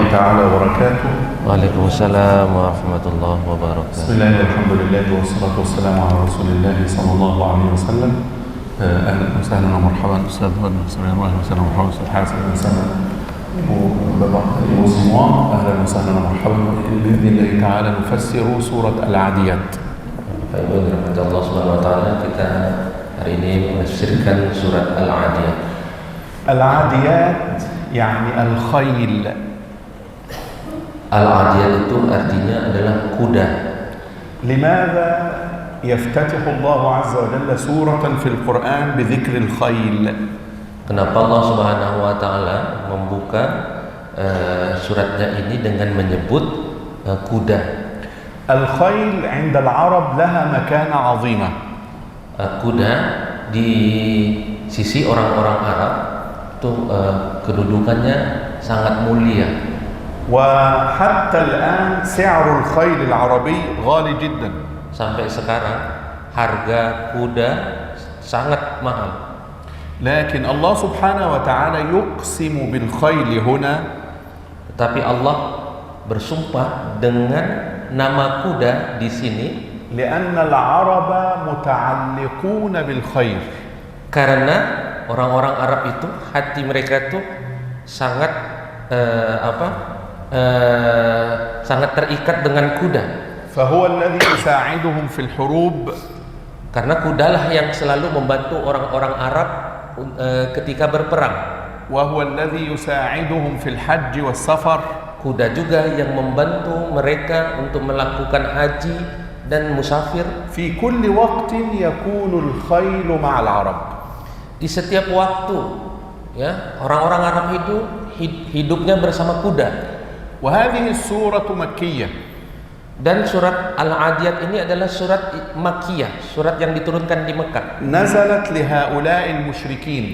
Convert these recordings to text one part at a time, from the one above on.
تعالى وبركاته. وعليكم السلام ورحمة الله وبركاته. بسم الله والحمد لله والصلاة والسلام على رسول الله صلى الله عليه وسلم. أهلا وسهلا ومرحبا أستاذ أهلا وسهلا ومرحبا أستاذ حاسب وسهلا أهلا وسهلا ومرحبا. بإذن الله تعالى نفسر سورة العاديات. Baik, rahmat Allah Subhanahu wa taala, kita hari ini menafsirkan surat Al-Adiyat. Al-Adiyat yani al-khayl. Al-Adiyat itu artinya adalah kuda. لماذا يفتتح الله عز وجل سورة في القرآن بذكر الخيل؟ Kenapa Allah Subhanahu wa taala membuka suratnya ini dengan menyebut kuda? الخيل عند العرب لها مكانة عظيمة. Kuda di sisi orang-orang Arab itu kedudukannya sangat mulia. وحتى الآن سعر الخيل العربي غالي جدا. Sampai sekarang harga kuda sangat mahal. لكن الله سبحانه وتعالى يقسم بالخيل هنا. Tetapi Allah bersumpah dengan nama kuda di sini لأن العرب متعلقون بالخيل. karena orang-orang Arab itu hati mereka tuh sangat sangat terikat dengan kuda. فهو الذي يساعدهم في الحروب. Karena kudalah yang selalu membantu orang-orang Arab ketika berperang. وهو الذي يساعدهم في الحج والسفر. Kuda juga yang membantu mereka untuk melakukan haji dan musafir. في كل وقت يكون الخيل مع العرب. Di setiap waktu, ya, orang-orang Arab itu hidupnya bersama kuda. وهذه السورة مكية. Dan surat Al-Adiyat ini adalah surat Makkiyah, surat yang diturunkan di Mekah. نزلت لهؤلاء المشركين.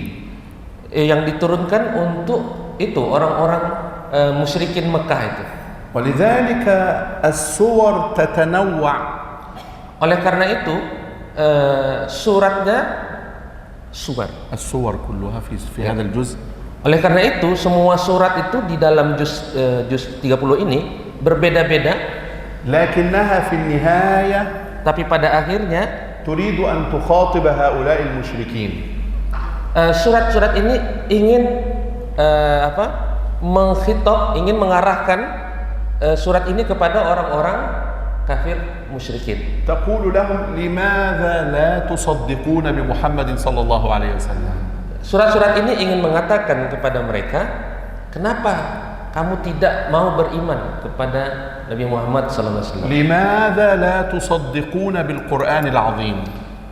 Yang diturunkan untuk itu orang-orang musyrikin Mekah itu. ولذلك السور تتنوع. Oleh karena itu suratnya السور كلها في هذا الجزء. Oleh karena itu semua surat itu di dalam juz 30 ini berbeda-beda. لكنها في النهاية Tapi pada akhirnya تريد أن تخاطب هؤلاء المشركين. Surat-surat ini ingin mengkhitab, ingin mengarahkan surat ini kepada orang-orang kafir musyrikin. تقول لهم لماذا لا تصدقون بمحمد صلى الله عليه وسلم. Surat-surat ini ingin mengatakan kepada mereka, kenapa kamu tidak mau beriman kepada Nabi Muhammad SAW? لماذا لا تصدقون بالقرآن العظيم.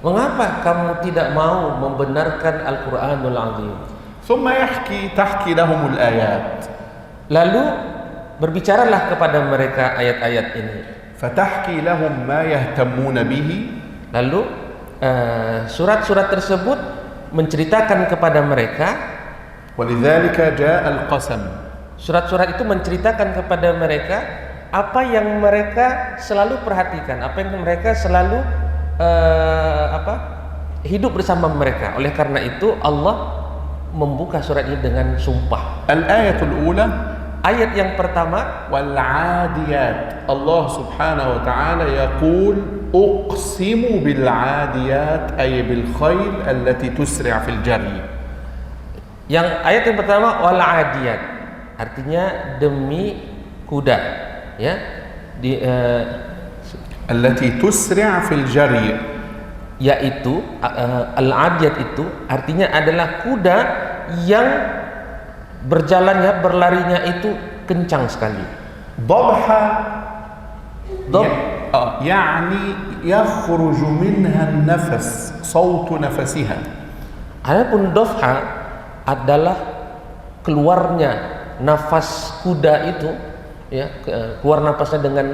Mengapa kamu tidak mau membenarkan Al-Quranul Azim? ثم تحكي لهم الآيات. Lalu berbicaralah kepada mereka ayat-ayat ini. فتحكي لهم ما يهتمون به. Lalu surat-surat tersebut menceritakan kepada mereka. ولذلك جاء القسم. Surat-surat itu menceritakan kepada mereka apa yang mereka selalu perhatikan, apa yang mereka selalu hidup bersama mereka. Oleh karena itu Allah membuka surat ini dengan sumpah. الآية الأولى. Ayat yang pertama, والعاديات. الله سبحانه وتعالى يقول أقسم بالعاديات أي بالخيل التي تسرع في الجري. Yang ayat yang pertama wal adiyat, artinya demi kuda, ya, التي تسرع في الجري. yaitu al-adiyat itu artinya adalah kuda yang berjalannya, berlarinya itu kencang sekali. ضبحة يعني يخرج منها النفس صوت نفسها. Adapun dofha adalah keluarnya nafas kuda itu, ya, keluar nafasnya dengan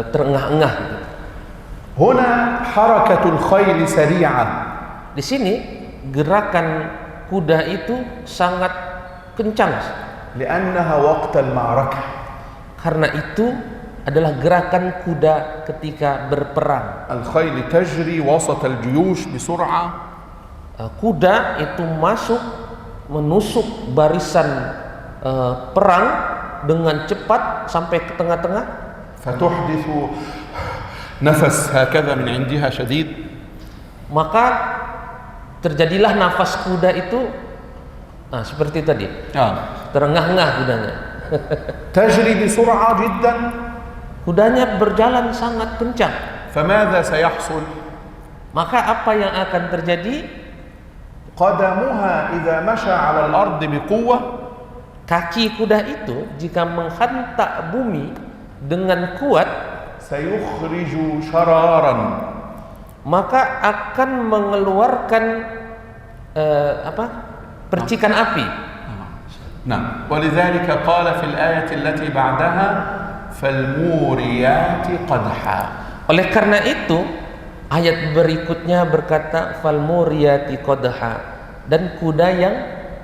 terengah-engah. هنا حركة الخيل سريعة. Di sini gerakan kuda itu sangat kencang. لأنها وقت المعركة. Karena itu adalah gerakan kuda ketika berperang. الخيل تجري وسط الجيوش بسرعة. Kuda itu masuk menusuk barisan perang dengan cepat sampai ke tengah-tengah, فتحدث نفس هكذا من عندها شديد. maka terjadilah nafas kuda itu seperti tadi, terengah-engah kudanya. تجري بسرعة جدا. Kudanya berjalan sangat kencang. فماذا سيحصل؟ Maka apa yang akan terjadi? قدمها إذا مشى على الأرض بقوة، kaki kuda itu jika menghantak bumi dengan kuat, سيخرج شرارا، maka akan mengeluarkan percikan api. نعم. ولذلك قال في الآية التي بعدها فالموريات قدحا. Oleh karena itu ayat berikutnya berkata falmuriyati qadha, dan kuda yang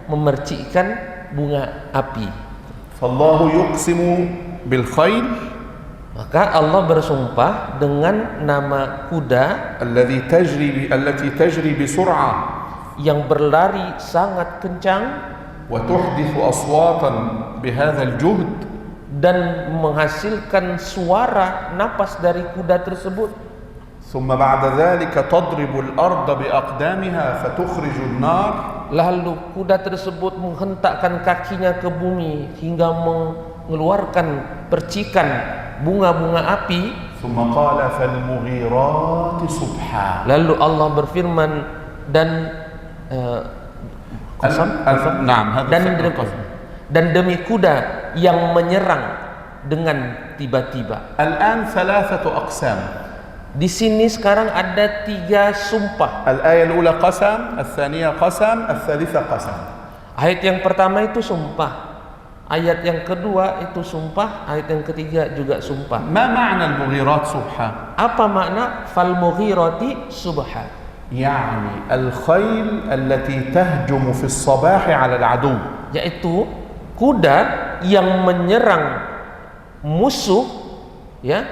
memercikkan bunga api. فالله يقسم بالخيل Maka Allah bersumpah dengan nama kuda التي تجري بسرعة yang berlari sangat kencang وتحدث أصواتا بهذا الجهد، dan menghasilkan suara napas dari kuda tersebut. ثم بعد ذلك تضرب الأرض بأقدامها فتخرج النار. Lalu kuda tersebut menghentakkan kakinya ke bumi hingga mengeluarkan percikan bunga-bunga api. ثم قال فالمغيرات صبحا. Lalu Allah berfirman dan dan demi kuda yang menyerang dengan tiba-tiba. الآن ثلاثة أقسام. Di sini sekarang ada 3 sumpah. الآية الأولى قسم، الثانية قسم، الثالثة قسم. Ayat yang pertama itu sumpah, ayat yang kedua itu sumpah, ayat yang ketiga juga sumpah. ما معنى المغيرات صبحا؟ Apa makna fal mughirati subha? يعني الخيل التي تهجم في الصباح على العدو. Yaitu kuda yang menyerang musuh, ya,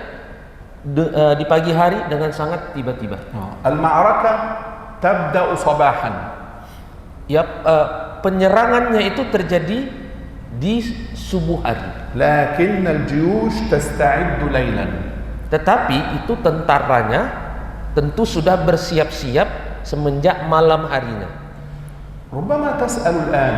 di pagi hari dengan sangat tiba-tiba. المعركة تبدأ صباحا. Ya, penyerangannya itu terjadi di subuh hari. لكن الجيوش تستعد ليلا. Tetapi itu tentaranya tentu sudah bersiap-siap semenjak malam harinya. ربما تسأل الآن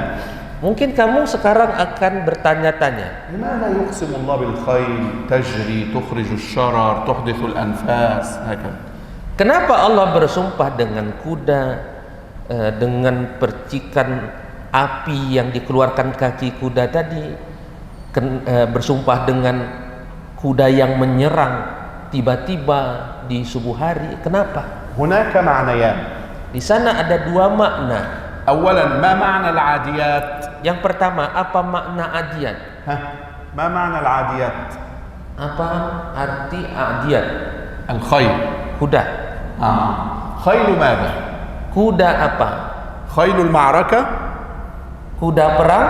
Mungkin kamu sekarang akan bertanya-tanya, لماذا يقسم الله بالخيل تجري تخرج الشرر تحدث الأنفاس هكذا؟ kenapa Allah bersumpah dengan kuda, dengan percikan api yang dikeluarkan kaki kuda tadi, bersumpah dengan kuda yang menyerang tiba-tiba di subuh hari? Kenapa? هناك معنيان. Di sana ada 2 makna. أولا ما معنى العاديات؟ Yang pertama, apa makna adiyat? ما معنى العاديات؟ Apa arti adiyat? الخيل. Kuda. خيل ماذا؟ Kuda apa? خيل المعركة Kuda perang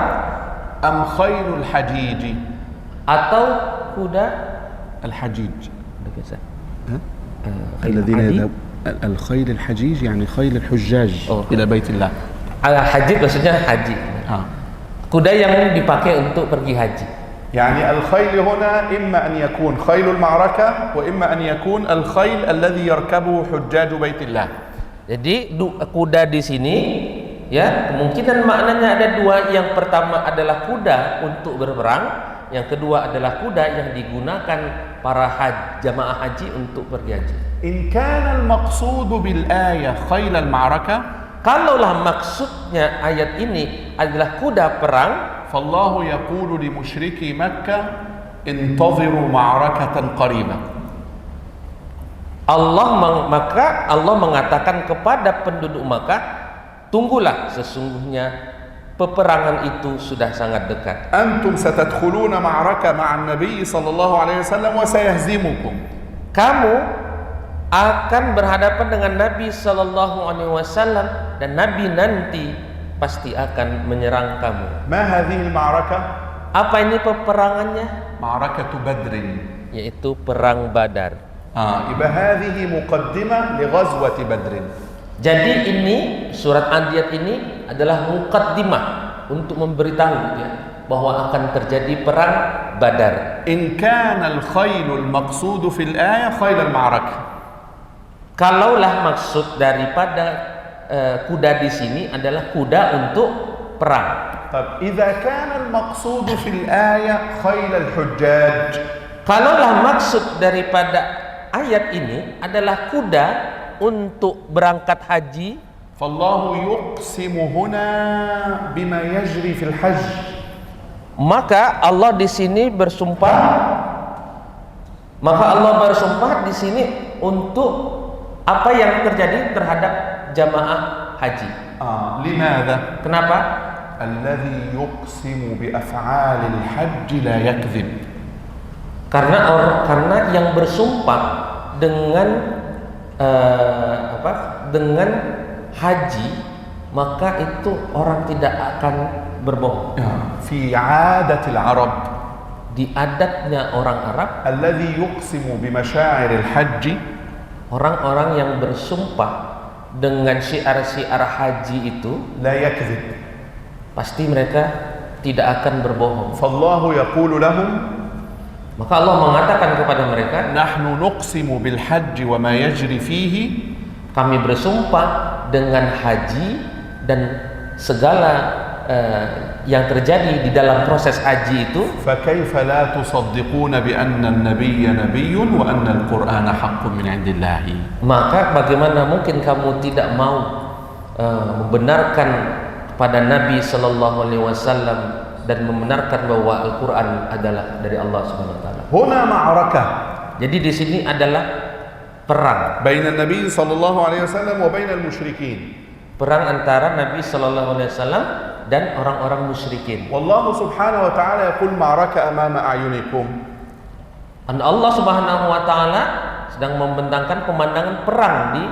أم خيل الحجيج؟ atau kuda الحجيج biasa? الذين يذهب الخيل الحجيج يعني خيل الحجاج إلى بيت الله. Haji maksudnya haji. Kuda yang dipakai untuk pergi haji. يعني الخيل هنا إما أن يكون خيل المعركة وإما أن يكون الخيل الذي يركبه حجاج بيت الله. Jadi kuda di sini, ya, kemungkinan maknanya ada 2. Yang pertama adalah kuda untuk berperang, yang kedua adalah kuda yang digunakan para jamaah haji untuk pergi haji. إن كان المقصود بالآية خيل المعركة، kalaulah maksudnya ayat ini adalah kuda perang, فالله يقول لمشركي مكة انتظروا معركة قريبة. maka Allah mengatakan kepada penduduk Makkah, tunggulah, sesungguhnya peperangan itu sudah sangat dekat. أنتم ستدخلون معركة مع النبي صلى الله عليه وسلم وسيهزمكم. Kamu akan berhadapan dengan Nabi Sallallahu Alaihi Wasallam dan Nabi nanti pasti akan menyerang kamu. ما هذه المعركة؟ Apa ini peperangannya? معركة بدر. Yaitu perang Badar. يبقى هذه مقدمة لغزوة بدر. Jadi ini surat Adiyat ini adalah muqaddimah untuk memberitahu, ya, bahwa akan terjadi perang Badar. إن كان الخيل المقصود في الآية خيل المعركة. Kalaulah maksud daripada kuda di sini adalah kuda untuk perang. طيب إذا كان المقصود في الآية خيل الحجاج. Kalaulah maksud daripada ayat ini adalah kuda untuk berangkat haji, فالله يقسم هنا بما يجري في الحج. maka Allah di sini bersumpah. Maka Allah bersumpah di sini untuk apa yang terjadi terhadap jamaah haji. لماذا؟ Kenapa? الذي يقسم بأفعال الحج لا يكذب. Karena yang bersumpah dengan dengan haji, maka itu orang tidak akan berbohong. في عادة العرب Di adatnya orang Arab, الذي يقسم بمشاعر الحج orang-orang yang bersumpah dengan syiar-syiar haji itu لا يكذب. pasti mereka tidak akan berbohong. فالله يقول لهم Maka Allah mengatakan kepada mereka, نحن نقسم بالحج وما يجري فيه kami bersumpah dengan haji dan segala yang terjadi di dalam proses haji itu. فكيف لا تصدقون بأن النبي نبي وأن القرآن حق من عند الله. Maka bagaimana mungkin kamu tidak mau membenarkan kepada Nabi Sallallahu Alaihi Wasallam dan membenarkan bahwa Al-Quran adalah dari Allah Subhanahu Wa Taala. هنا معركة Jadi di sini adalah perang. بين النبي صلى الله عليه وسلم وبين المشركين. Perang antara Nabi Sallallahu Alaihi Wasallam dan orang-orang musyrikin. والله سبحانه وتعالى يقول معركة أمام أعينكم. Dan Allah Subhanahu Wa Taala sedang membentangkan pemandangan perang di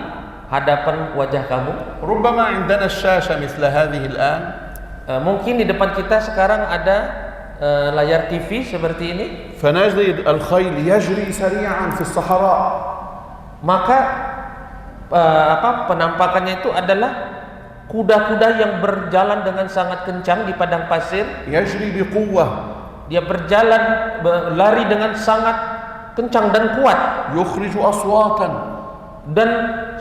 hadapan wajah kamu. ربما عندنا الشاشة مثل هذه الآن. Mungkin di depan kita sekarang ada layar TV seperti ini. فنجد الخيل يجري سريعا في الصحراء. Maka penampakannya itu adalah kuda-kuda yang berjalan dengan sangat kencang di padang pasir. يجري بقوة. Dia berlari dengan sangat kencang dan kuat. يخرج أصواتا. Dan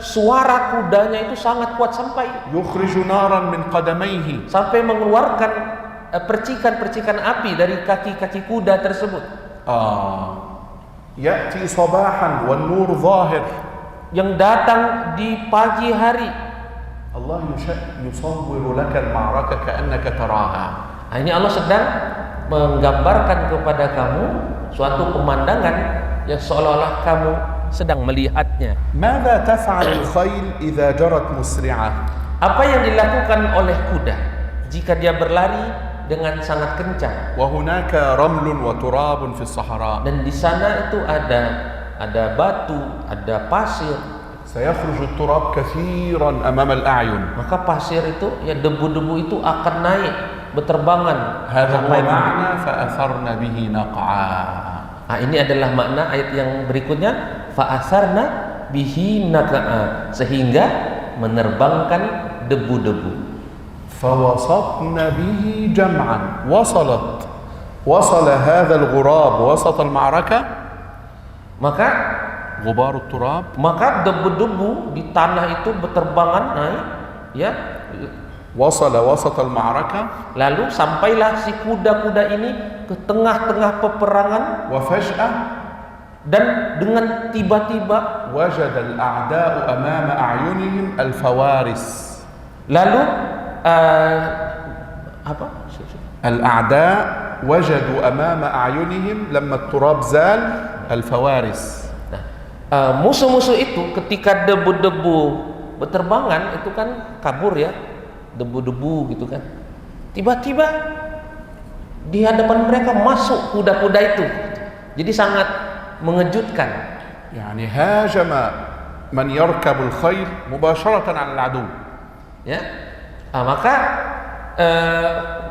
suara kudanya itu sangat kuat sampai يخرج نارا من قدميه. sampai mengeluarkan percikan-percikan api dari kaki-kaki kuda tersebut. يأتي صباحا والنور ظاهر. Yang datang di pagi hari. الله يصور لك المعركة كأنك تراها. Ini Allah sedang menggambarkan kepada kamu suatu pemandangan yang seolah-olah kamu sedang melihatnya. ماذا تفعل الخيل إذا جرت مسرعة؟ Apa yang dilakukan oleh kuda jika dia berlari dengan sangat kencang? وهناك رمل وتراب في الصحراء. Dan di sana itu ada batu, ada pasir. سيخرج التراب كثيرا أمام الأعين. Maka pasir itu, ya debu-debu itu akan naik berterbangan. هذا هو معنى فأثرن به نقعا. Ini adalah makna ayat yang berikutnya, fa'asarna bihi naqa'a, sehingga menerbangkan debu-debu. فوسطن به جمعا. وصل هذا الغراب وسط المعركة. Maka غبار التراب. maka debu-debu di tanah itu berterbangan naik, ya. وصل وسط المعركة. Lalu sampailah si kuda-kuda ini ke tengah-tengah peperangan. وفجأة Dan dengan tiba-tiba وجد الأعداء أمام أعينهم الفوارس. lalu الأعداء وجدوا أمام أعينهم لما التراب زال الفوارس. Musuh-musuh itu ketika debu-debu berterbangan itu kan kabur, ya, debu-debu gitu kan. Tiba-tiba di hadapan mereka masuk kuda-kuda itu. Jadi sangat mengejutkan. يعني هاجم من يركب الخيل مباشرة على العدو. Ya, maka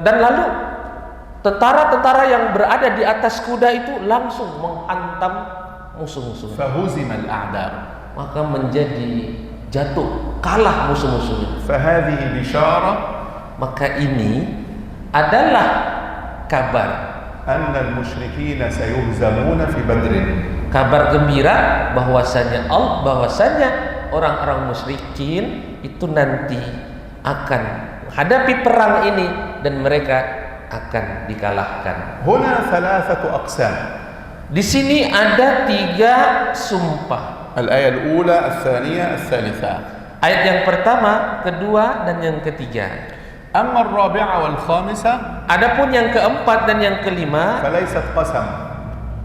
dan lalu tentara-tentara yang berada di atas kuda itu langsung menghantam musuh-musuhnya. فهزم الأعداء. Maka menjadi jatuh, kalah musuh-musuhnya. فهذه بشارة Maka ini adalah kabar. أن المشركين سيهزمون في بدر. Kabar gembira bahwasanya orang-orang musyrikin itu nanti akan menghadapi perang ini dan mereka akan dikalahkan. هنا ثلاثة أقسام. Di sini ada 3 sumpah. الآية الأولى الثانية الثالثة. Ayat yang pertama, kedua, dan yang ketiga. أما الرابعة والخامسة Adapun yang keempat dan yang kelima فليست قسم.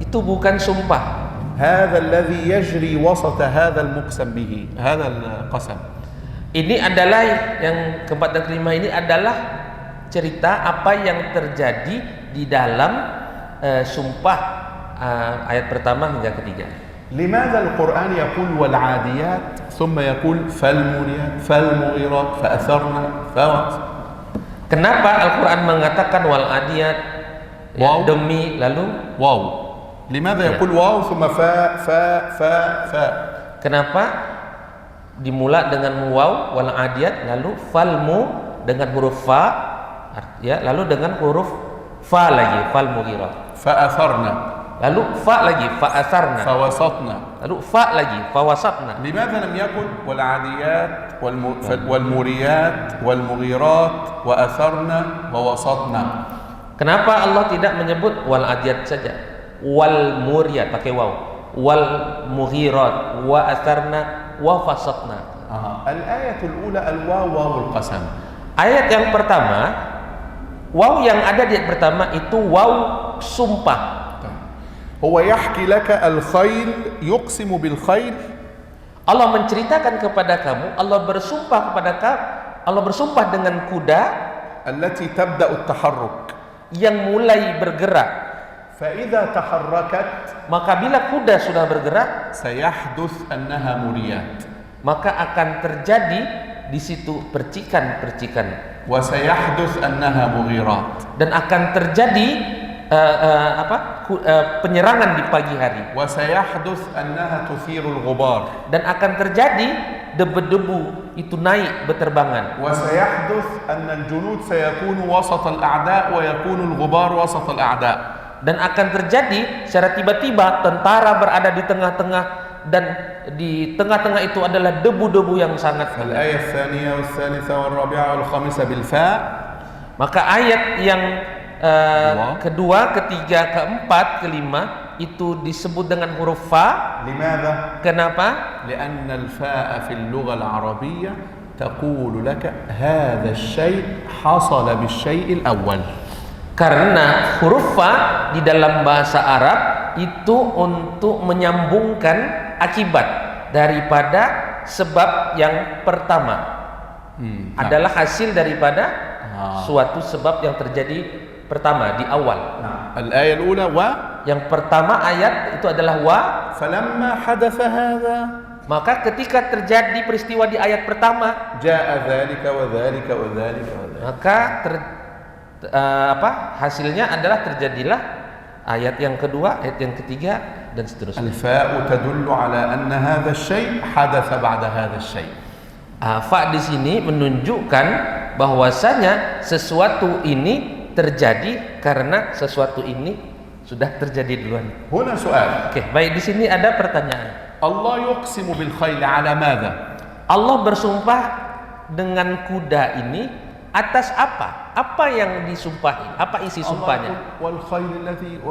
itu bukan sumpah. هذا الذي يجري وسط هذا المقسم به هذا القسم. Ini adalah yang keempat dan kelima ini adalah cerita apa yang terjadi di dalam sumpah ayat pertama hingga ketiga. لماذا القرآن يقول والعاديات ثم يقول فالموريات فالمغيرات فأثرن Kenapa Al-Quran mengatakan wal adiyat Wow. demi lalu واو. لماذا يقول واو ثم فاء kenapa dimulai dengan waw wal adiyat lalu falmu dengan huruf fa ya lalu dengan huruf fa lagi fal mughirat فأثرن lalu fa lagi fa asarna فوسطن. lalu fa lagi fa wasatna. لماذا لم يقل والعاديات والموريات والمغيرات وأثرن ووسطن؟ Kenapa Allah tidak menyebut wal adiyat saja, wal muriyat pakai waw, wal mughirat wa asarna wa fasatna. الآية الأولى الواو واو القسم. Ayat yang pertama, waw yang ada di ayat pertama itu waw sumpah. هو يحكي لك الخيل يقسم بالخيل. Allah menceritakan kepada kamu, Allah bersumpah dengan kuda التي تبدأ التحرك. yang mulai bergerak. فإذا تحركت Maka bila kuda sudah bergerak, سيحدث أنها مريات. maka akan terjadi di situ percikan-percikan وسيحدث أنها مغيرات. dan akan terjadi penyerangan di pagi hari وسيحدث أنها تثير الغبار. dan akan terjadi debu-debu itu naik berterbangan. وسيحدث أن الجنود سيكون وسط الأعداء ويكون الغبار وسط الأعداء. Dan akan terjadi secara tiba-tiba tentara berada di tengah-tengah dan di tengah-tengah itu adalah debu-debu yang sangat banyak. الآية الثانية والثالثة والرابعة والخامسة بالفاء. Maka ayat yang kedua, ketiga, keempat, kelima itu disebut dengan huruf fa. لماذا؟ Kenapa? لأن الفاء في اللغة العربية تقول لك هذا الشيء حصل بالشيء الأول. Karena huruf fa di dalam bahasa Arab itu untuk menyambungkan akibat daripada sebab yang pertama. Adalah hasil daripada suatu sebab yang terjadi pertama di awal. الآية الأولى Yang pertama ayat itu adalah wa. فلما حدث هذا Maka ketika terjadi peristiwa di ayat pertama, جاء ذلك وذلك وذلك وذلك. maka hasilnya adalah terjadilah ayat yang kedua, ayat yang ketiga dan seterusnya. الفاء تدل على أن هذا الشيء حدث بعد هذا الشيء. Fa di sini menunjukkan bahwasanya sesuatu ini terjadi karena sesuatu ini sudah terjadi duluan. هنا سؤال. Oke, baik, di sini ada pertanyaan. الله يقسم بالخيل على ماذا؟ Allah bersumpah dengan kuda ini atas apa? Apa yang disumpahi? Apa isi sumpahnya? والخيل الذي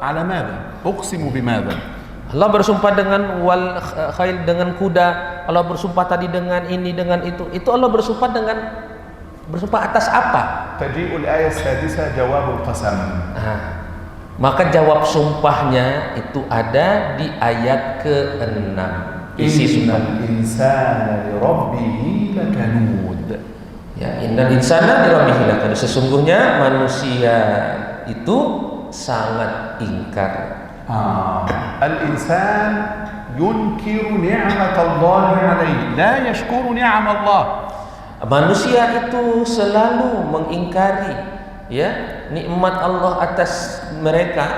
على ماذا؟ أقسم بماذا؟ Allah bersumpah dengan wal khail, dengan kuda. Allah bersumpah tadi dengan ini, dengan itu. Itu Allah bersumpah atas apa? تجيء الآية السادسة جواب القسم. Maka jawab sumpahnya itu ada di ayat ke-6. Isi sumpah. Insana li rabbih lakanud. Ya, innal insana li rabbih lakanud. Sesungguhnya manusia itu sangat ingkar. Al-insan yunkiru ni'mat Allah alaihi, la yashkuru ni'am Allah. Manusia itu selalu mengingkari ya nikmat Allah atas mereka.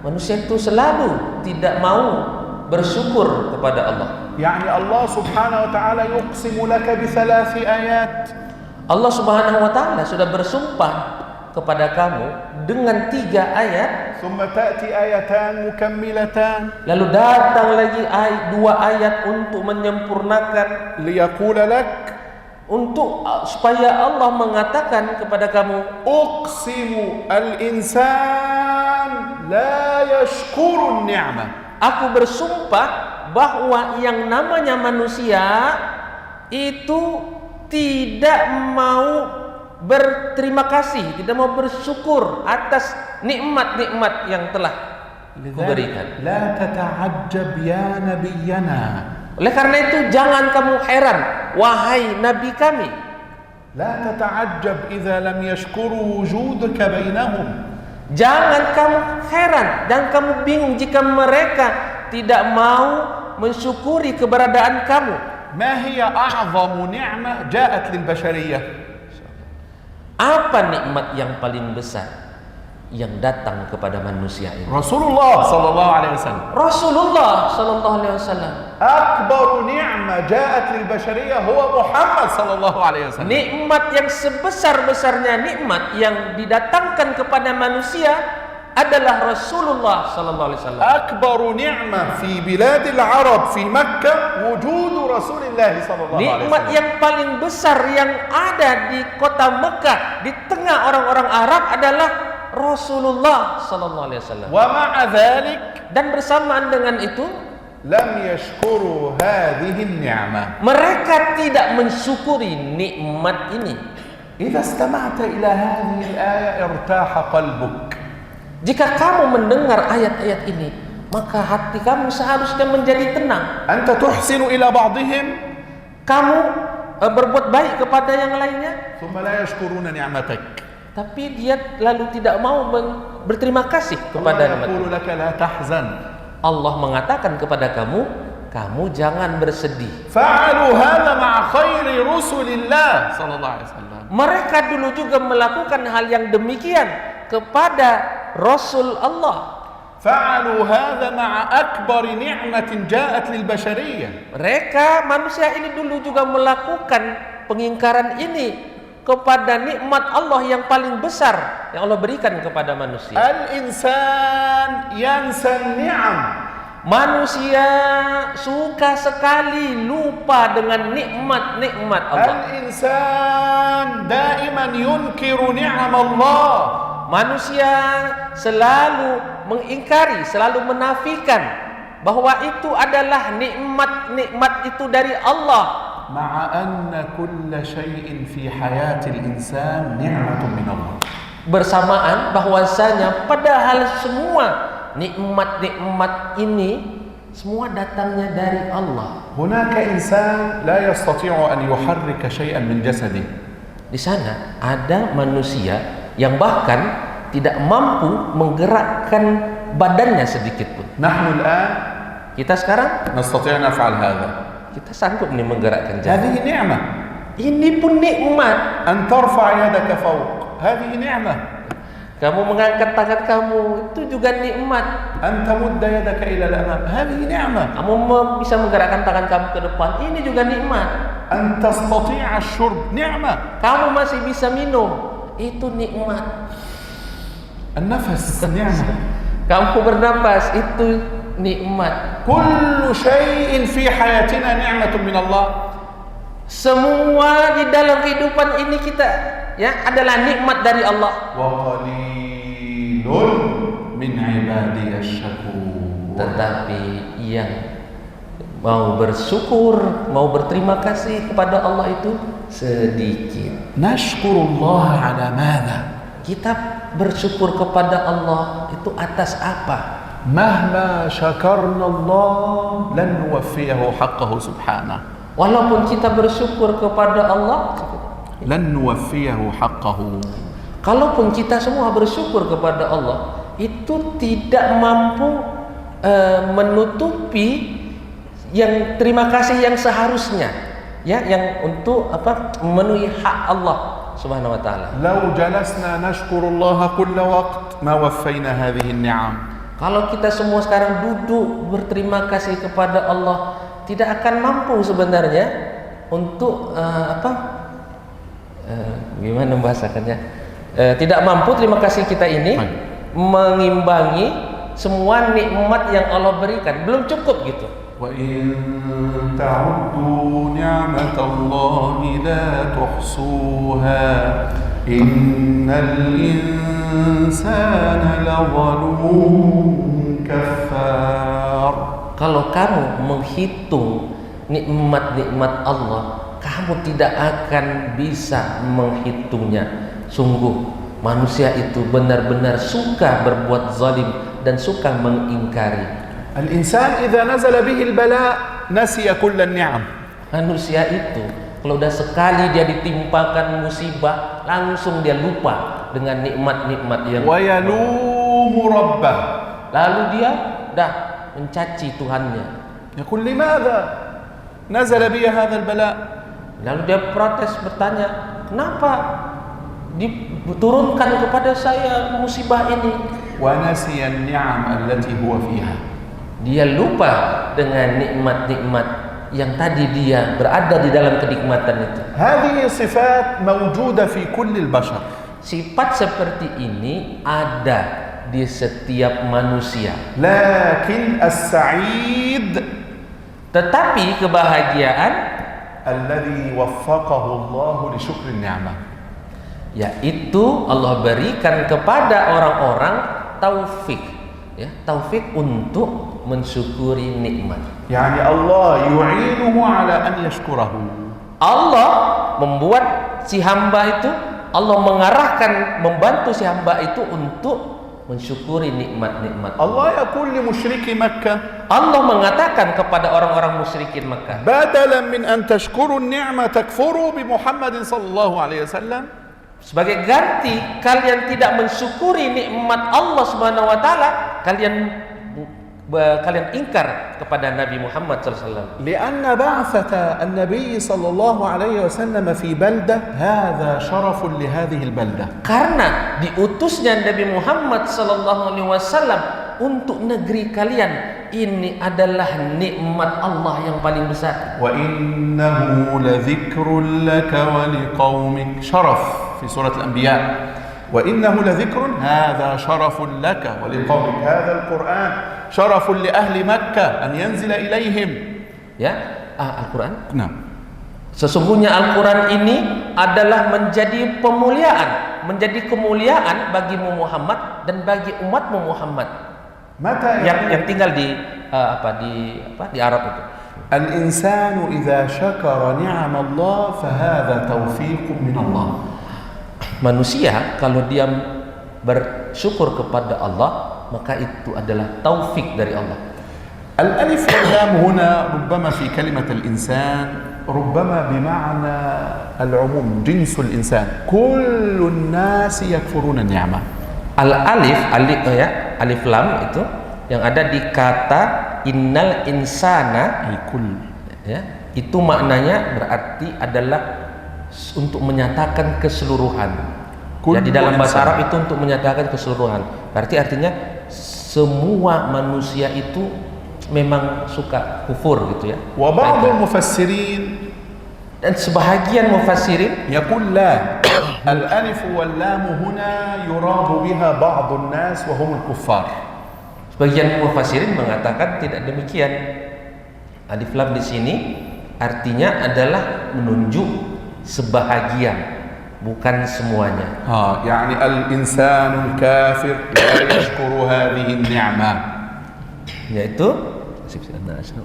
Manusia itu selalu tidak mau bersyukur kepada Allah. Yani Allah Subhanahu wa taala yuqsimu laka bi thalathi ayat. Allah Subhanahu wa taala sudah bersumpah kepada kamu dengan 3 ayat, ثم تأتي آيتان مكملتان lalu datang lagi 2 ayat untuk menyempurnakan, ليقول لك supaya Allah mengatakan kepada kamu, أقسم الإنسان لا يشكر النعمة. aku bersumpah bahwa yang namanya manusia itu tidak mau berterima kasih, tidak mau bersyukur atas nikmat-nikmat yang telah kuberikan. لا تتعجب يا نبينا. Oleh karena itu jangan kamu heran wahai nabi kami. لا تتعجب إذا لم يشكروا وجودك بينهم. Jangan kamu heran dan kamu bingung jika mereka tidak mau mensyukuri keberadaan kamu. ما هي أعظم نعمة جاءت للبشرية؟ Apa nikmat yang paling besar yang datang kepada manusia ini? رسول الله صلى الله عليه وسلم. Rasulullah sallallahu alaihi wasallam. أكبر نعمة جاءت للبشرية هو محمد صلى الله عليه وسلم. Nikmat yang sebesar-besarnya nikmat yang didatangkan kepada manusia adalah Rasulullah sallallahu alaihi wasallam. أكبر نعمة في بلاد العرب في مكة وجود رسول الله صلى الله عليه Nikmat وسلم. yang paling besar yang ada di kota Mekah, di tengah orang-orang Arab adalah Rasulullah sallallahu alaihi wasallam. ومع ذلك Dan bersamaan dengan itu, لم يشكروا هذه النعمة. mereka tidak mensyukuri nikmat ini. إذا استمعت إلى هذه الآية ارتاح قلبك. Jika kamu mendengar ayat-ayat ini, maka hati kamu seharusnya menjadi tenang. أنت تحسن إلى بعضهم Kamu berbuat baik kepada yang lainnya, ثم لا يشكرون نعمتك. tapi dia lalu tidak mau berterima kasih الله kepada nikmat. يقول لك لا تحزن. Allah mengatakan kepada kamu, kamu jangan bersedih. فعلوا هذا مع خير رسل الله صلى الله عليه وسلم. Mereka dulu juga melakukan hal yang demikian kepada Rasul Allah. فعلوا هذا مع أكبر نعمة جاءت للبشرية. Mereka manusia ini dulu juga melakukan pengingkaran ini kepada nikmat Allah yang paling besar yang Allah berikan kepada manusia. الإنسان ينسى النعم. Manusia suka sekali lupa dengan nikmat-nikmat Allah. الإنسان دائما ينكر نعم الله. Manusia selalu mengingkari, selalu menafikan bahwa itu adalah nikmat-nikmat itu dari Allah. مع أن كل شيء في حياة الإنسان نعمة من الله. Bersamaan bahwasanya padahal semua nikmat-nikmat ini semua datangnya dari Allah. هناك إنسان لا يستطيع أن يحرك شيئا من جسده. Di sana ada manusia yang bahkan tidak mampu menggerakkan badannya sedikit pun. نحن الآن Kita sekarang نستطيع نفعل هذا. kita sanggup nih menggerakkan jari. هذه نعمة. Ini pun nikmat. أن ترفع يدك فوق هذه نعمة. Kamu mengangkat tangan kamu itu juga nikmat. أن تمد يدك إلى الأمام هذه نعمة. Kamu bisa menggerakkan tangan kamu ke depan, ini juga nikmat. أن تستطيع الشرب نعمة. Kamu masih bisa minum, itu nikmat. النفس نعمة. Kamu bernapas, itu nikmat. كل شيء في حياتنا نعمة من الله. Semua di dalam kehidupan ini kita adalah nikmat dari Allah. وقليل من عبادي الشكور. Tetapi yang mau bersyukur, mau berterima kasih kepada Allah itu sedikit. نشكر الله على ماذا؟ Kita bersyukur kepada Allah itu atas apa? مهما شكرنا الله لن نوفيه حقه سبحانه. Walaupun kita bersyukur kepada Allah, لن نوفيه حقه. kalaupun kita semua bersyukur kepada Allah, itu tidak mampu menutupi yang terima kasih yang seharusnya, yang untuk memenuhi hak Allah Subhanahu wa taala. لو جلسنا نشكر الله كل وقت ما وفينا هذه النعم. Kalau kita semua sekarang duduk berterima kasih kepada Allah, tidak akan mampu sebenarnya untuk gimana membahasakannya? tidak mampu, terima kasih kita ini mengimbangi semua nikmat yang Allah berikan, belum cukup gitu. وَإِن تَعُدُّوا نِعْمَةَ اللَّهِ لَا تُحْصُوهَا إِنَّ الْإِنسَانَ لَظَلُومٌ كَفَّارٌ. Kalau kamu menghitung nikmat-nikmat Allah, kamu tidak akan bisa menghitungnya. Sungguh manusia itu benar-benar suka berbuat zalim dan suka mengingkari. الإنسان إذا نزل به البلاء نسي كل النعم. Manusia itu kalau udah sekali dia ditimpakan musibah, langsung dia lupa dengan nikmat-nikmat yang ويلوم ربه. lalu dia dah mencaci Tuhannya. يقول لماذا نزل بي هذا البلاء؟ Lalu dia protes, bertanya, kenapa diturunkan kepada saya musibah ini? ونسي النعم التي هو فيها. Dia lupa dengan nikmat-nikmat yang tadi dia berada di dalam kenikmatan itu. هذه صفات موجودة في كل البشر. Sifat seperti ini ada di setiap manusia. لكن السعيد Tetapi kebahagiaan الذي وفقه الله لشكر النعمة. yaitu Allah berikan kepada orang-orang taufik, ya, taufik untuk mensyukuri nikmat. يعني الله يعينه على أن يشكره. Allah membuat si hamba itu, Allah mengarahkan, membantu si hamba itu untuk mensyukuri nikmat-nikmat. الله يقول لمشركي مكة Allah mengatakan kepada orang-orang musyrikin Makkah, بدلا من أن تشكروا النعمة تكفروا بمحمد صلى الله عليه وسلم. sebagai ganti kalian tidak mensyukuri nikmat Allah Subhanahu wa taala, kalian ingkar kepada Nabi Muhammad SAW. لأن بعثة النبي صلى الله عليه وسلم في بلدة هذا شرف لهذه البلدة. Karena diutusnya Nabi Muhammad SAW untuk negeri kalian, ini adalah nikmat Allah yang paling besar. وإنه لذكر لك ولقومك شرف في سورة الأنبياء. وإنه لذكر هذا شرف لك ولقومك. هذا القرآن شرف لأهل مكة أن ينزل إليهم. Ya, Al-Quran. نعم. Sesungguhnya Al-Quran ini adalah menjadi pemuliaan, menjadi kemuliaan bagimu Muhammad dan bagi umatmu Muhammad yang tinggal di di Arab itu. الإنسان إذا شكر نعم الله فهذا توفيق من الله. Manusia kalau dia bersyukur kepada Allah, maka itu adalah taufik dari Allah. الألف واللام هنا ربما في كلمة الإنسان ربما بمعنى العموم، جنس الإنسان، كل الناس يكفرون النعمة. Alif lam itu yang ada di kata innal insana, ya, itu maknanya berarti adalah untuk menyatakan keseluruhan. Jadi dalam bahasa Arab itu untuk menyatakan keseluruhan. Berarti artinya semua manusia itu memang suka kufur gitu ya. Wa ba'dul mufassirin, dan sebahagian mufassirin yaqul la al-alif wal lam huna yuradu biha ba'dun nas wa hum al-kuffar. Sebagian mufassirin mengatakan tidak demikian. Alif lam di sini artinya adalah menunjuk sebahagian, bukan semuanya. Yani al-insanul kafir la yashkuru hadhihi an-ni'mah. Yaitu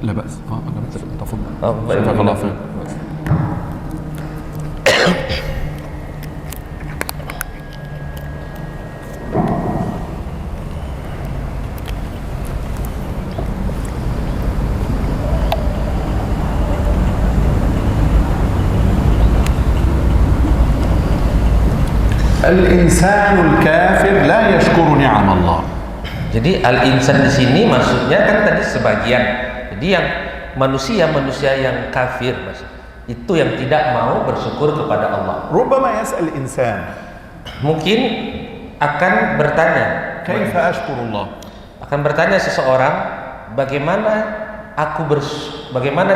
لا بأس. تفضل. بارك الله فيك. Al-insanul kafir la yashkuru ni'am Allah. Jadi al-insan di sini maksudnya kan tadi sebagian. Jadi yang manusia yang kafir itu yang tidak mau bersyukur kepada Allah. Rubbama yas'al insan. Mungkin akan bertanya, kaifa ashkurullah? Akan bertanya seseorang, bagaimana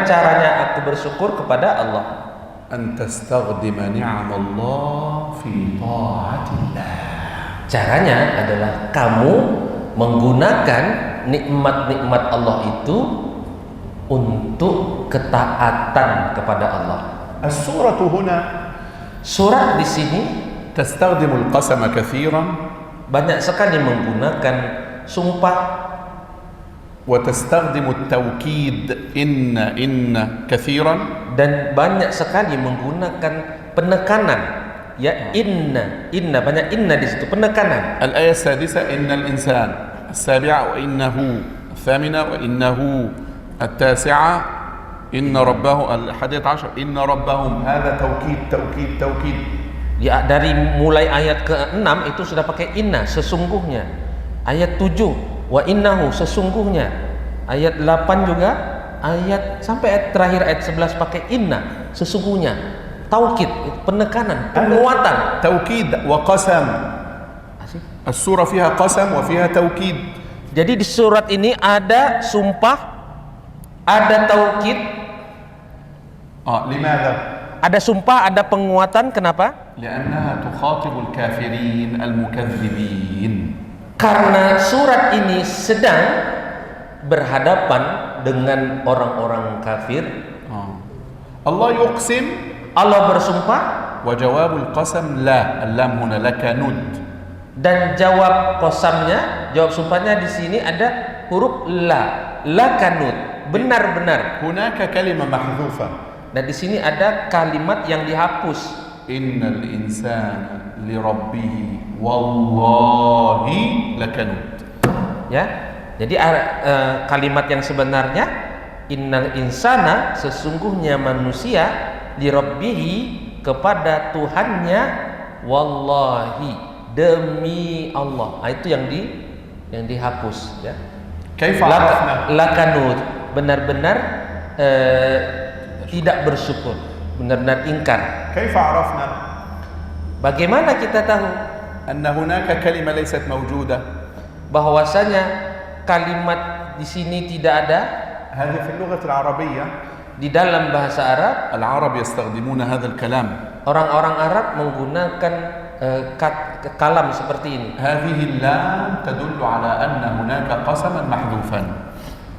caranya aku bersyukur kepada Allah? أن تستخدم نعم الله في طاعة الله. Caranya adalah kamu menggunakan nikmat-nikmat Allah itu untuk ketaatan kepada Allah. السورة هنا Surat di sini تستخدم القسم كثيرا banyak sekali menggunakan sumpah وتستخدم التوكيد إن كثيرا dan banyak sekali menggunakan penekanan. Ya, inna banyak inna di situ, penekanan. الآية السادسة إن الإنسان، السابعة وإنه، الثامنة وإنه، التاسعة إن ربه، 11 إن ربهم. هذا توكيد. Ya, dari mulai ayat ke-6 itu sudah pakai inna, sesungguhnya. Ayat 7 wa innahu, sesungguhnya. Ayat 8 juga, ayat sampai ayat terakhir ayat 11 pakai inna, sesungguhnya. Taukid, penekanan, penguatan. توكيد وقسم. السورة فيها قسم وفيها توكيد. Jadi di surat ini ada sumpah, ada taukid, لماذا؟ ada sumpah, ada penguatan. Kenapa? لأنها تخاطب الكافرين المكذبين. Karena surat ini sedang berhadapan dengan orang-orang kafir. الله يقسم Allah bersumpah وجواب القسم لا. اللام هنا لكنود. dan jawab qasamnya, jawab sumpahnya di sini ada huruf la kanud, benar-benar. هناك كلمة محذوفة. Dan di sini ada kalimat yang dihapus. إن الإنسان لربه والله لكنود. Ya. Jadi kalimat yang sebenarnya innal insana, sesungguhnya manusia, li rabbihi, kepada Tuhannya, wallahi, demi Allah. Itu yang dihapus, ya. كيف عرفنا؟ Lakanud, benar-benar tidak bersyukur, benar-benar ingkar. كيف عرفنا Bagaimana kita tahu أن هناك كلمة ليست موجودة؟ bahwasanya kalimat di sini tidak ada? هذه في اللغة العربية. Di dalam bahasa Arab, العرب يستخدمون هذا الكلام. orang-orang Arab menggunakan kalam seperti ini. هذه اللام تدل على أن هناك قسما محذوفا.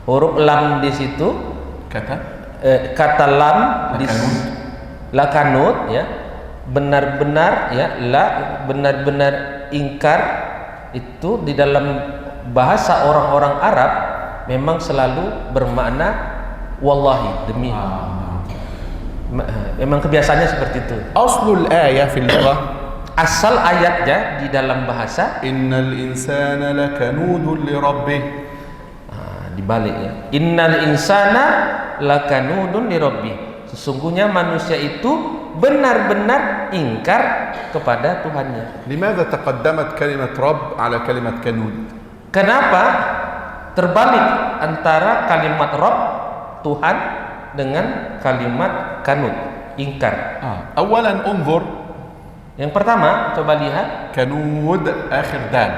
Huruf lam di situ, كتب kata lam di Lakanut. lakanut, ya, benar-benar, ya, benar-benar ingkar. Itu di dalam bahasa orang-orang Arab memang selalu bermakna wallahi, demi. Memang kebiasaannya seperti itu. أصل الآية في اللغة Asal ayatnya di dalam bahasa إن الإنسان لكنود لربه. dibalik, ya. Innal insana lakanudun lirabbih. Sesungguhnya manusia itu benar-benar ingkar kepada Tuhannya. لماذا تقدمت كلمة رب على كلمة كنود؟ Kenapa terbalik antara kalimat Rabb, Tuhan, dengan kalimat kanud, ingkar? أولا انظر، Yang pertama, coba lihat, كنود آخر دال،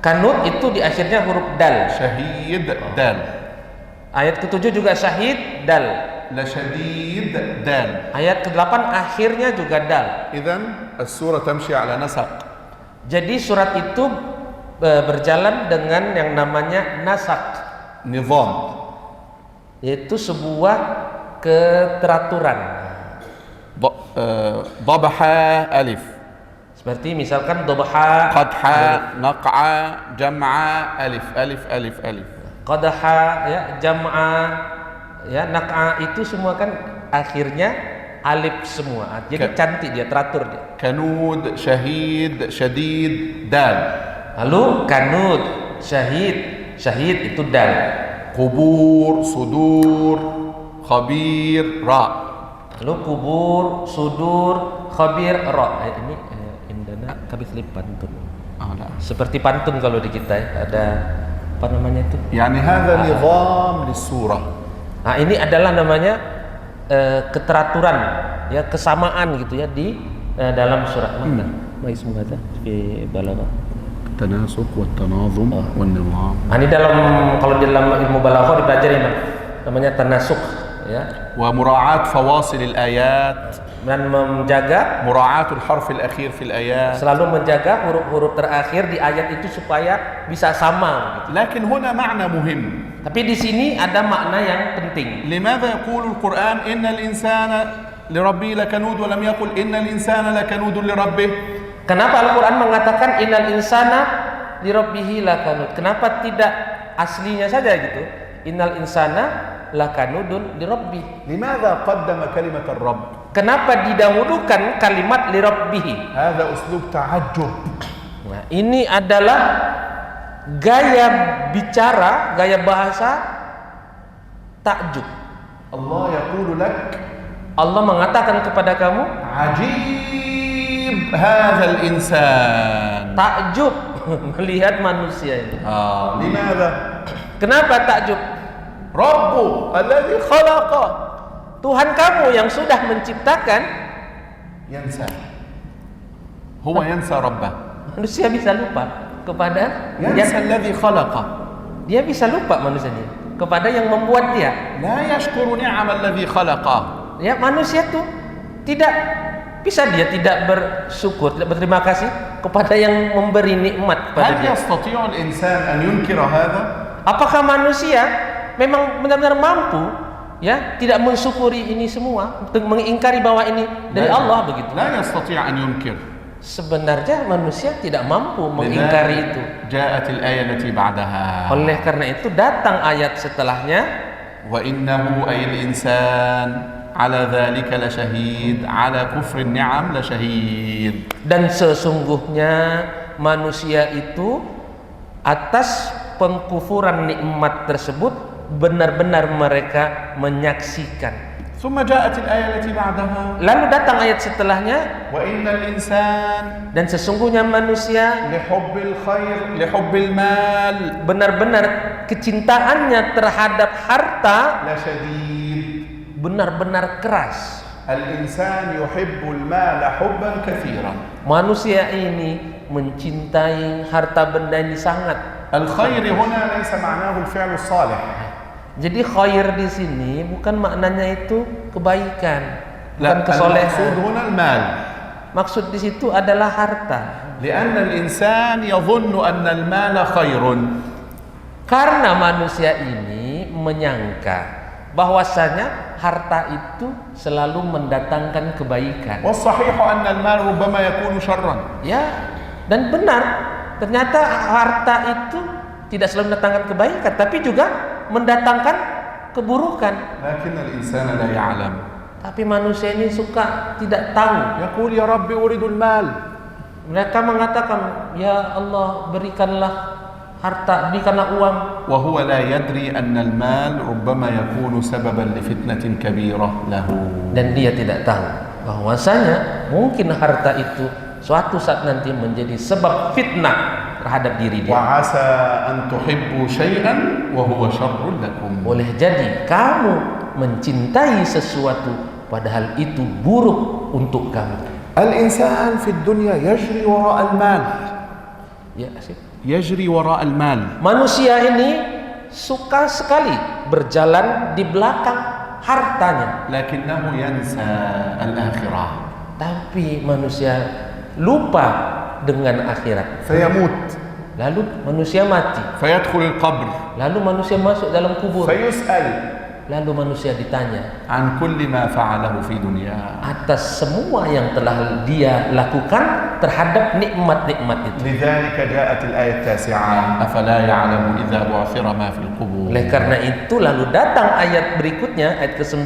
kanud itu di akhirnya huruf dal. شهيد دال، Ayat ke-7 juga syahid, dal. لشديد دال. Ayat ke-8 akhirnya juga dal. إذن السورة تمشي على نسق. Jadi surat itu berjalan dengan yang namanya nasak, نظام. yaitu sebuah keteraturan. ضبح ألف، Seperti misalkan dobha, قدحة، نقعة، جمعة، ألف ألف ألف ألف. qadha, ya, jam'a, ya, naq'a, itu semua kan akhirnya alif semua. Jadi cantik dia, teratur dia. كنود، شهيد، شديد، دال. Lalu kanud, syahid itu dal. قبور، صدور، خبير، راء. Lalu kubur, sudur, khabir, ra. Ini indana kabithlib pantun. لا. Seperti pantun kalau di kita, ya. Ada apa namanya itu? يعني هذا نظام للسورة. Nah, ini adalah namanya keteraturan, ya, kesamaan gitu, ya, di dalam surat. Maka ismu hadza fi balaghah. التناسق والتناظم والنظام. Nah, ini dalam, kalau di dalam ilmu balaghah dipelajari namanya tanasuk, ya, ومراعاة فواصل الآيات dan menjaga, مراعاة الحرف الأخير في الآيات. selalu menjaga huruf-huruf terakhir di ayat itu supaya bisa sama gitu. لكن هنا معنى مهم. Tapi di sini ada makna yang penting. لماذا يقول القرآن إن الإنسان لربه لكنود ولم يقل إن الإنسان لكنود لربه؟ Kenapa Al-Quran mengatakan innal insana lirabbihi lakanud? Kenapa tidak aslinya saja gitu? Innal insana lakanudun lirabbih. لماذا قدم كلمة الرب؟ Kenapa didahulukan kalimat lirabbihi? هذا أسلوب تعجب. Nah, ini adalah gaya bicara, gaya bahasa takjub. الله يقول لك Allah mengatakan kepada kamu, عجيب هذا الإنسان. takjub melihat manusia ini. لماذا؟ Kenapa takjub? ربه الذي خلقه Tuhan kamu yang sudah menciptakan, ينسى. هو ينسى ربه. manusia bisa lupa kepada ينسى الذي خلقه. dia bisa lupa manusia ini kepada yang membuat dia. لا يشكر نعم الذي خلقه. Ya, manusia tuh tidak bisa, dia tidak bersyukur, tidak berterima kasih kepada yang memberi nikmat kepada هل dia. يستطيع الإنسان أن ينكر هذا؟ Apakah manusia memang benar-benar mampu ya tidak mensyukuri ini semua, mengingkari bahwa ini dari Allah begitu? لا يستطيع أن ينكر. Sebenarnya manusia tidak mampu mengingkari itu. جاءت الآية التي بعدها Oleh karena itu datang ayat setelahnya, وإنه أي الإنسان على ذلك لشهيد على كفر النعم لشهيد. dan sesungguhnya manusia itu atas pengkufuran nikmat tersebut benar-benar mereka menyaksikan. ثم جاءت الآية التي بعدها Lalu datang ayat setelahnya, وإن الإنسان dan sesungguhnya manusia لحب الخير لحب المال benar-benar kecintaannya terhadap harta لشديد. benar-benar keras. الإنسان يحب المال حبا كثيرا. Manusia ini mencintai harta benda ini sangat. الخير هنا ليس معناه الفعل الصالح. Jadi khair di sini bukan maknanya itu kebaikan, bukan لا، المقصود kesolehan. هنا المال. Maksud di situ adalah harta. لأن الإنسان يظن أن المال خير. Karena manusia ini menyangka bahwasanya harta itu selalu mendatangkan kebaikan. والصحيح أن المال ربما يكون شرا. Ya, dan benar, ternyata harta itu tidak selalu mendatangkan kebaikan, tapi juga mendatangkan keburukan. لكن الإنسان لا يعلم. Tapi manusia ini suka tidak tahu. يقول يا رب أريد المال. Mereka mengatakan, ya Allah berikanlah harta, berikanlah uang. وهو لا يدري أن المال ربما يكون سببا لفتنة كبيرة له. Dan dia tidak tahu bahwasanya mungkin harta itu suatu saat nanti menjadi sebab fitnah terhadap diri dia. وعسى أن تحبوا شيئا وهو شر لكم. Boleh jadi kamu mencintai sesuatu padahal itu buruk untuk kamu. الإنسان في الدنيا يجري وراء المال. Ya, sih. يجري وراء المال. Manusia ini suka sekali berjalan di belakang hartanya, لكنه ينسى الآخرة. tapi manusia lupa dengan akhirat. فيموت. Lalu manusia mati, فيدخل القبر. lalu manusia masuk dalam kubur, فيسأل lalu manusia ditanya عن كل ما فعله في دنياه. atas semua yang telah dia lakukan terhadap nikmat-nikmat itu. لذلك جاءت الآية التاسعة أفلا يعلم إذا بعثر ما في القبور. Oleh karena itu lalu datang ayat berikutnya, ayat ke-9,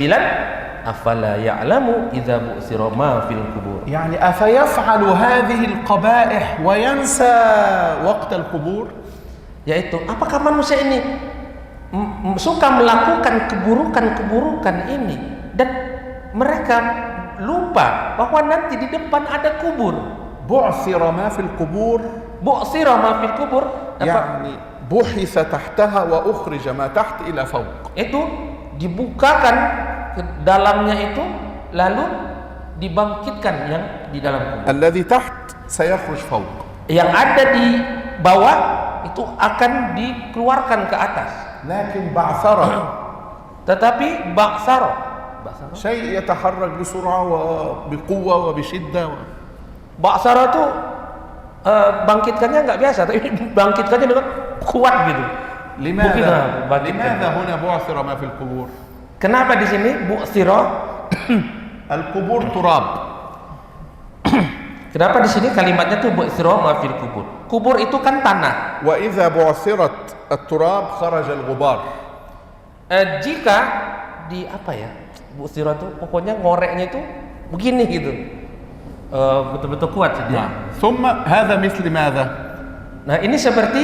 afala ya'lamu idza bu'thira ma fil qubur. يعني أفيفعل هذه القبائح وينسى وقت القبور. Yaitu apakah manusia ini suka melakukan keburukan-keburukan ini dan mereka lupa bahwa nanti di depan ada kubur. بعثر ما في القبور Bu'thira ma fil qubur, يعني بحث تحتها وأخرج ما تحت إلى فوق. itu dibukakan ke dalamnya itu lalu dibangkitkan yang di dalam kubur. الذي تحت سيخرج فوق. Yang ada di bawah itu akan dikeluarkan ke atas. لكن بعثرة Tetapi ba'sara شيء يتحرك بسرعة وبقوة وبشدة ba'sara itu bangkitkannya nggak biasa, tapi bangkitkannya dengan kuat gitu. لماذا bangkitkan. هنا بعثر ما في القبور؟ Kenapa di sini bu'thira? القبور تراب. Kenapa di sini kalimatnya tuh bu'thira ma fil kubur? Kubur itu kan tanah. وإذا بعثرت التراب خرج الغبار. Jika di apa ya? Bu'thira itu pokoknya ngoreknya itu begini gitu. Betul-betul kuat sih dia. ثم هذا مثل ماذا؟ Nah, ini seperti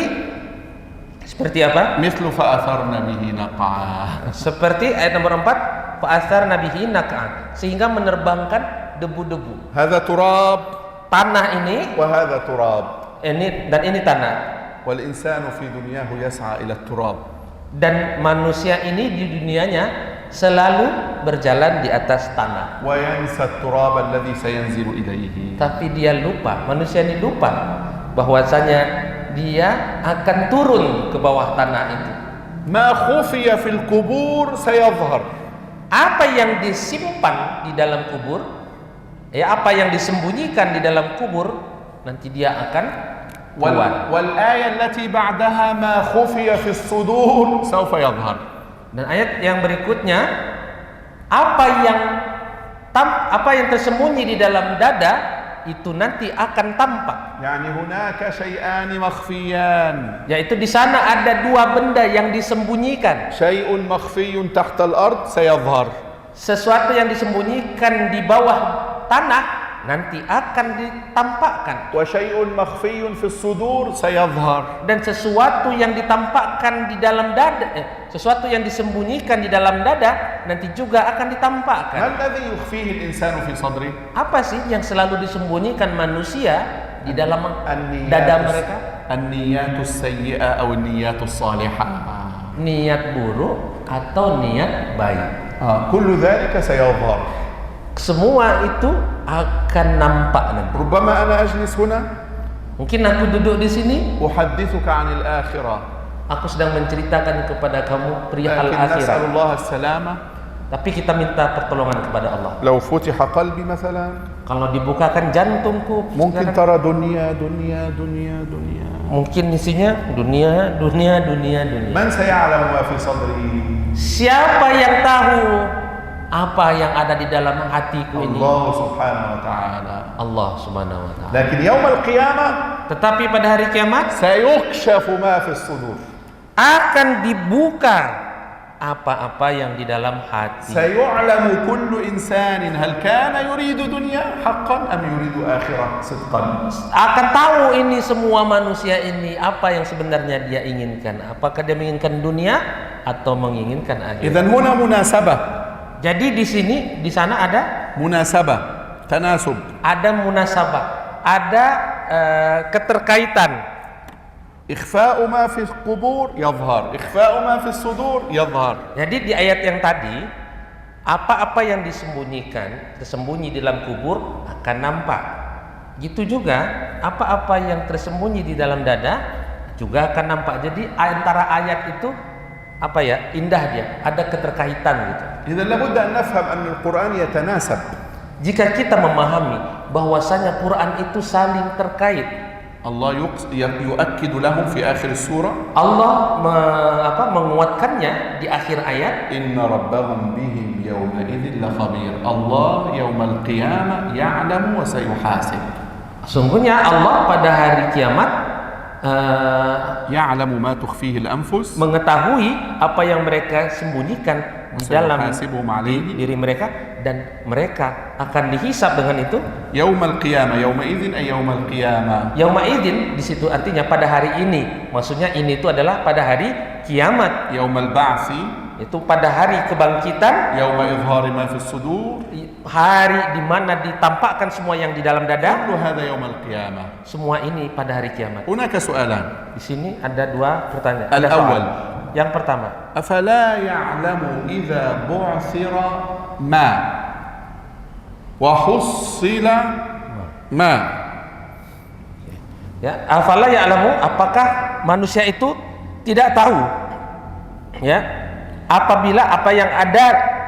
apa? مثل فأثرن به نقعا. Seperti ayat nomor 4, fa'athar nabihi nak'an, sehingga menerbangkan debu-debu. هذا تراب Tanah ini, وهذا تراب. ini tanah. والإنسان في دنياه يسعى إلى التراب. Dan manusia ini di dunianya selalu berjalan di atas tanah. وينسى التراب الذي سينزل إليه. Tapi dia lupa, manusia ini lupa bahwasanya dia akan turun ke bawah tanah itu. ما خفي في القبور سيظهر. Apa yang disimpan di dalam kubur, apa yang disembunyikan di dalam kubur, nanti dia akan keluar. والآية التي بعدها ما خفي في الصدور سوف يظهر. Dan ayat yang berikutnya, apa yang tersembunyi di dalam dada itu nanti akan tampak. يعني هناك شيئان مخفيان. Yaitu di sana ada dua benda yang disembunyikan. شيء مخفي تحت الأرض سيظهر. Sesuatu yang disembunyikan di bawah tanah nanti akan ditampakkan. وشيء مخفي في الصدور سيظهر. Dan sesuatu yang ditampakkan di dalam dada, sesuatu yang disembunyikan di dalam dada nanti juga akan ما ditampakkan. الذي يخفيه الإنسان في صدره؟ Apa sih yang selalu disembunyikan manusia di dalam dada mereka? النيات السيئة أو النيات الصالحة. Niat buruk atau niat baik. كل ذلك سيظهر. Semua itu akan nampak nanti. ربما أنا أجلس هنا Mungkin aku duduk di sini, أحدثك عن الآخرة. aku sedang menceritakan kepada kamu perihal لكن نسأل akhirat. الله السلامة. Tapi kita minta pertolongan kepada Allah. لو فتح قلبي مثلا Kalau dibukakan jantungku, ممكن sekarang, ترى دنيا دنيا دنيا دنيا. mungkin isinya dunia, dunia, dunia, dunia. من سيعلم ما في صدري؟ Siapa yang tahu apa yang ada di dalam hatiku ini? الله سبحانه وتعالى. Allah Subhanahu wa taala. لكن يوم القيامة Tetapi pada hari kiamat سيكشف ما في الصدور. akan dibuka apa-apa yang di dalam hati. سيعلم كل إنسان هل كان يريد دنيا حقا أم يريد آخرة صدقا. Akan tahu ini semua manusia ini apa yang sebenarnya dia inginkan. Apakah dia menginginkan dunia atau menginginkan akhirat? إذن هنا مناسبة. Jadi di sini, di sana ada تناسب. munasabah, ada keterkaitan. إخفاء ما في القبور يظهر، إخفاء ما في الصدور يظهر. Jadi di ayat yang tadi, apa-apa yang disembunyikan, tersembunyi dalam kubur akan nampak. Gitu juga, apa-apa yang tersembunyi di dalam dada juga akan nampak. Jadi antara ayat itu indah dia, ada keterkaitan gitu. إذا لابد أن نفهم أن القرآن يتناسب. Jika kita memahami bahwasanya Quran itu saling terkait, الله يؤكد لهم في آخر السورة Allah menguatkannya di akhir ayat. إن ربهم بهم يومئذ لخبير. الله يوم القيامة يعلم وسيحاسب. Sungguhnya Allah pada hari kiamat يعلم ما تخفيه الأنفس mengetahui apa yang mereka sembunyikan di dalam وسيحاسبهم عليه diri mereka, dan mereka akan dihisab dengan itu. يوم القيامة يومئذ أي يوم القيامة. Yaumaidin di situ artinya pada hari ini. Maksudnya ini itu adalah pada hari kiamat. يوم البعث Itu pada hari kebangkitan, يوم إظهار ما في الصدور. hari di mana ditampakkan semua yang di dalam dada. كل هذا يوم القيامة. Semua ini pada hari kiamat. هناك سؤالان. Di sini ada dua pertanyaan. Ada الأول soal. Yang pertama, أفلا يعلم إذا بعثر ما وحصل ما. ya, afala ya'lamu, apakah manusia itu tidak tahu? Ya. apabila apa yang ada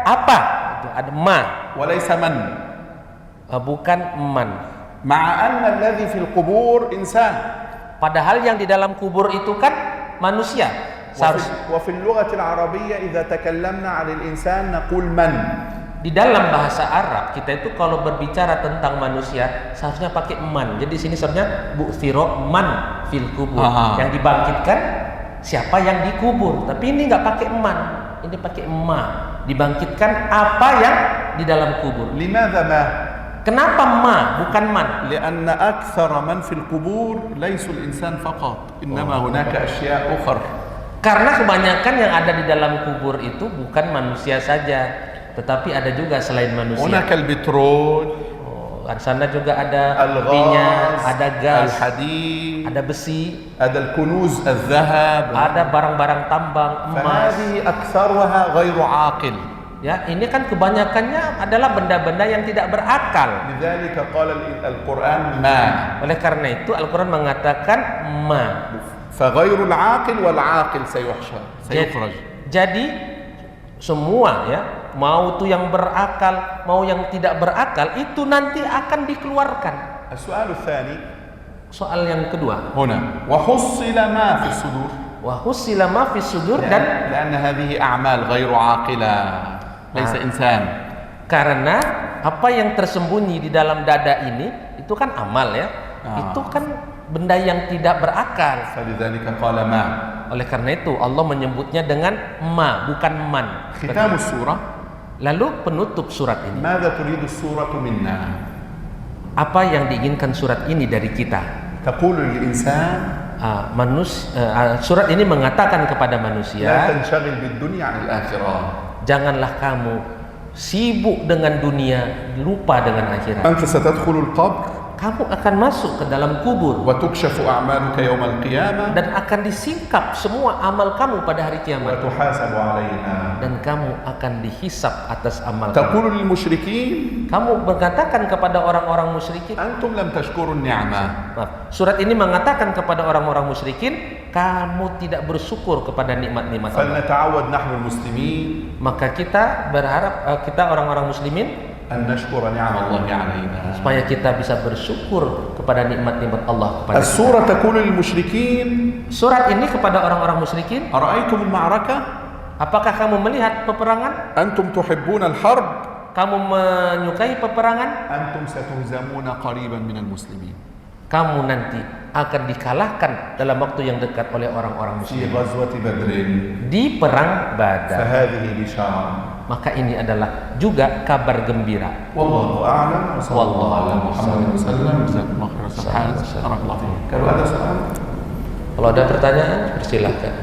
apa itu ada ma, وليس من bukan man. مع أن الذي في القبور إنسان Padahal yang di dalam kubur itu kan manusia. وفي اللغة العربية إذا تكلمنا عن الإنسان نقول من. Di dalam bahasa Arab kita itu kalau berbicara tentang manusia seharusnya pakai man. Jadi sini seharusnya bu'thiro man fil kubur. Yang dibangkitkan siapa yang dikubur. Tapi ini nggak pakai man, ini pakai ma. Dibangkitkan apa yang di dalam kubur. لماذا ما؟ Kenapa ma bukan man? لأن أكثر من في القبور ليسوا الإنسان فقط إنما هناك أشياء أخرى. Karena kebanyakan yang ada di dalam kubur itu bukan manusia saja, tetapi ada juga selain manusia. هناك البترول، Di sana juga ada الغاز، minyak, ada gas, الحديد، ada besi, هذا الكنوز، الذهب. ada barang-barang tambang, emas. فهذه أكثرها غير عاقل. Ya, ini kan kebanyakannya adalah benda-benda yang tidak berakal. لذلك قال القرآن ما. Oleh karena itu Al-Quran mengatakan ma. فغير العاقل والعاقل سيخرج. Jadi semua ya, mau itu yang berakal, mau yang tidak berakal itu nanti akan dikeluarkan. السؤال الثاني Soal yang kedua, هنا وحصل ما في الصدور wa husila ma fis sudur dan لأن هذه أعمال غير عاقلة ليس إنسان. karena apa yang tersembunyi di dalam dada ini itu kan amal ya. Itu kan benda yang tidak berakal. فلذلك قال ما. Oleh karena itu Allah menyebutnya dengan ma, bukan man. ختام السورة Lalu penutup surat ini. ماذا تريد السورة منا؟ Apa yang diinginkan surat ini dari kita? تقول للإنسان Surat ini mengatakan kepada لا manusia, تنشغل بالدنيا عن الآخرة. janganlah kamu sibuk dengan dunia, lupa dengan akhirat. أنت ستدخل القبر Kamu akan masuk ke dalam kubur وتكشف أعمالك يوم القيامة dan akan disingkap semua amal kamu pada hari kiamat. وتحاسب عليها. Dan kamu akan dihisap atas amal kamu. تقول للمشركين Kamu berkatakan kepada orang-orang musyrikin, أنتم لم تشكروا النعمة. surat ini mengatakan kepada orang-orang musyrikin, kamu tidak bersyukur kepada nikmat-nikmat Allah. فلنتعود نحن المسلمين Maka kita berharap kita orang-orang muslimin أن نشكر نعم الله علينا. supaya kita bisa bersyukur kepada nikmat-nikmat Allah kepada kita. السورة تقول للمشركين Surat ini kepada orang-orang musyrikin, أرأيتم المعركة؟ apakah kamu melihat peperangan? أنتم تحبون الحرب؟ Kamu menyukai peperangan? أنتم ستهزمون قريبا من المسلمين. Kamu nanti akan dikalahkan dalam waktu yang dekat oleh orang-orang في muslim غزوة بدر di perang Badar. فهذه بشارة. Maka ini adalah juga kabar gembira. والله أعلم وصلى الله على محمد وسلم. جزاكم الله خير. سبحانك. بارك الله فيك. كان هذا سؤال؟ Kalau ada pertanyaan, persilakan.